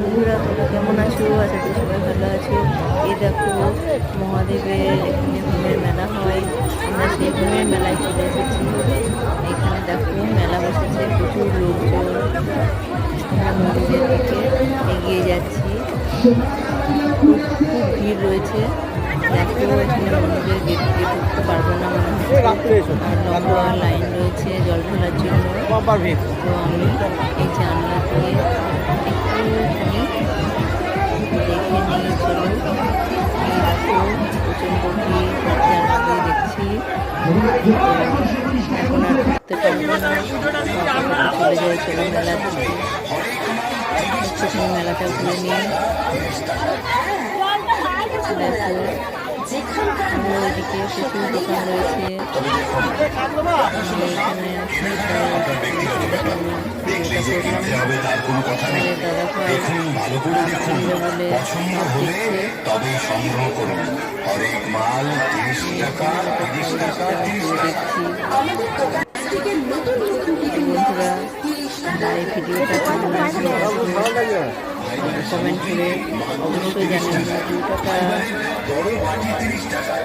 বন্ধুরা তোমরা কেমন আছো? আশা করি সবাই ভালো আছো। এই দেখো মহাদেবের এখানে হোমের মেলা হয়, আমরা সেই হোমের মেলায় চলে এসেছি। এখানে দেখো মেলা বসেছে, প্রচুর লোকজন। আমরা মন্দিরের দিকে এগিয়ে যাচ্ছি, খুব ভিড় রয়েছে। দেখো এখানে মন্দিরের গেট দিয়ে ঢুকতে পারবো না মনে হচ্ছে, আর লম্বা লাইন রয়েছে জল ঢালার জন্য। তো আমি এই জানলা দিয়ে একটুখানি দেখে নিয়ে চলো। এই দেখো প্রচণ্ড ভিড়, জানলা দিয়ে দেখছি। এখন আর ঢুকতে পারবো না, চলে যাই চলো মেলার দিকে। একটুখানি মেলাটা ঘুরে নিই। দেখো ওইদিকে প্রচুর দোকান রয়েছে। এখানে দাদা ভাই বলে বন্ধুরা এই ভিডিওটা কেমন লাগলো কমেন্ট করে অবশ্যই জানাবেন। 2 টাকা।